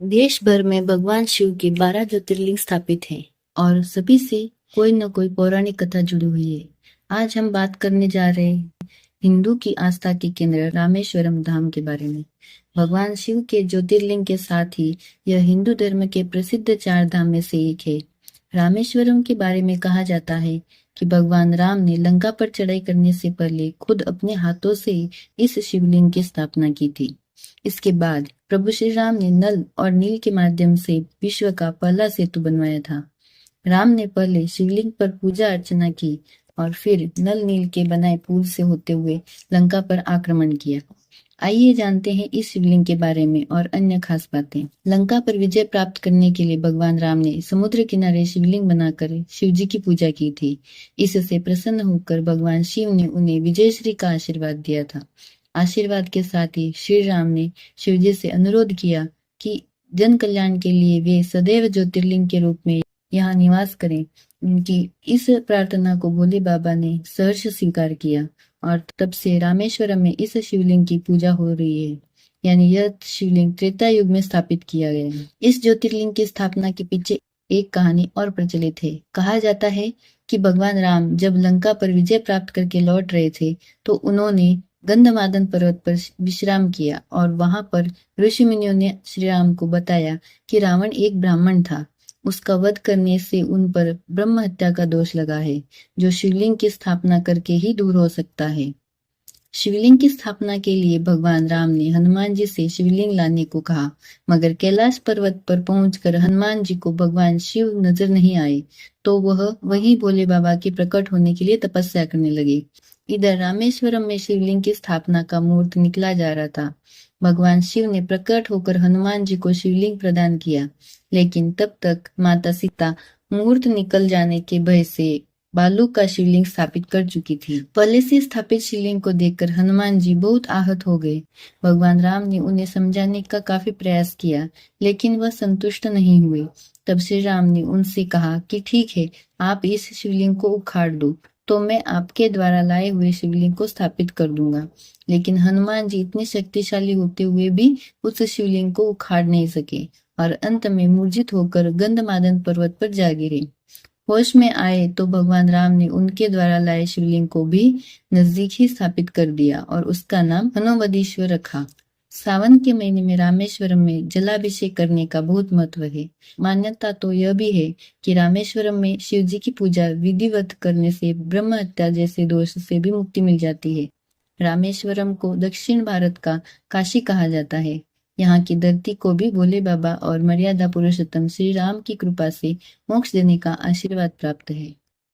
देश भर में भगवान शिव के 12 ज्योतिर्लिंग स्थापित हैं और सभी से कोई न कोई पौराणिक कथा जुड़ी हुई है। आज हम बात करने जा रहे हैं हिंदू की आस्था के केंद्र रामेश्वरम धाम के बारे में। भगवान शिव के ज्योतिर्लिंग के साथ ही यह हिंदू धर्म के प्रसिद्ध 4 धाम में से एक है। रामेश्वरम के बारे में कहा जाता है कि भगवान राम ने लंका पर चढ़ाई करने से पहले खुद अपने हाथों से इस शिवलिंग की स्थापना की थी। इसके बाद प्रभु श्री राम ने नल और नील के माध्यम से विश्व का पहला सेतु बनवाया था। राम ने पहले शिवलिंग पर पूजा अर्चना की और फिर नल नील के बनाए पुल से होते हुए लंका पर आक्रमण किया। आइए जानते हैं इस शिवलिंग के बारे में और अन्य खास बातें। लंका पर विजय प्राप्त करने के लिए भगवान राम ने समुद्र किनारे शिवलिंग बनाकर शिव जी की पूजा की थी। इससे प्रसन्न होकर भगवान शिव ने उन्हें विजयश्री का आशीर्वाद दिया था। आशीर्वाद के साथ ही श्री राम ने शिवजी से अनुरोध किया कि जन कल्याण के लिए वे सदैव ज्योतिर्लिंग के रूप में यहाँ निवास करें। उनकी इस प्रार्थना को भोले बाबा ने सहर्ष स्वीकार किया और तब से रामेश्वरम में इस शिवलिंग की पूजा हो रही है। यानी यह शिवलिंग त्रेता युग में स्थापित किया गया है। इस ज्योतिर्लिंग की स्थापना के पीछे एक कहानी और प्रचलित है। कहा जाता है कि भगवान राम जब लंका पर विजय प्राप्त करके लौट रहे थे तो उन्होंने गंधमादन पर्वत पर विश्राम किया और वहां पर ऋषि मुनियों ने श्री राम को बताया कि रावण एक ब्राह्मण था। उसका वध करने से उन पर ब्रह्म हत्या का दोष लगा है, जो शिवलिंग की स्थापना करके ही दूर हो सकता है। शिवलिंग की स्थापना के लिए भगवान राम ने हनुमान जी से शिवलिंग लाने को कहा, मगर कैलाश पर्वत पर पहुंचकर हनुमान जी को भगवान शिव नजर नहीं आए, तो वह वहीं भोले बाबा के प्रकट होने के लिए तपस्या करने लगे। इधर रामेश्वरम में शिवलिंग की स्थापना का मुहूर्त निकला जा रहा था। भगवान शिव ने प्रकट होकर हनुमान जी को शिवलिंग प्रदान किया, लेकिन तब तक माता सीता मुहूर्त निकल जाने के भय से बालू का शिवलिंग स्थापित कर चुकी थी। पहले से स्थापित शिवलिंग को देखकर हनुमान जी बहुत आहत हो गए। भगवान राम ने उन्हें समझाने का काफी प्रयास किया, लेकिन वह संतुष्ट नहीं हुए। तब श्री राम ने उनसे कहा कि ठीक है, आप इस शिवलिंग को उखाड़ दो, तो मैं आपके द्वारा लाए हुए शिवलिंग को स्थापित कर दूंगा। लेकिन हनुमान जी इतने शक्तिशाली होते हुए भी उस शिवलिंग को उखाड़ नहीं सके और अंत में मूर्छित होकर गंधमादन पर्वत पर जा गिरे। होश में आए तो भगवान राम ने उनके द्वारा लाए शिवलिंग को भी नजदीक ही स्थापित कर दिया और उसका नाम हनुवदीश्वर रखा। सावन के महीने में रामेश्वरम में जलाभिषेक करने का बहुत महत्व है। मान्यता तो यह भी है कि रामेश्वरम में शिव जी की पूजा विधिवत करने से ब्रह्म हत्या जैसे दोष से भी मुक्ति मिल जाती है। रामेश्वरम को दक्षिण भारत का काशी कहा जाता है। यहाँ की धरती को भी भोले बाबा और मर्यादा पुरुषोत्तम श्री राम की कृपा से मोक्ष देने का आशीर्वाद प्राप्त है।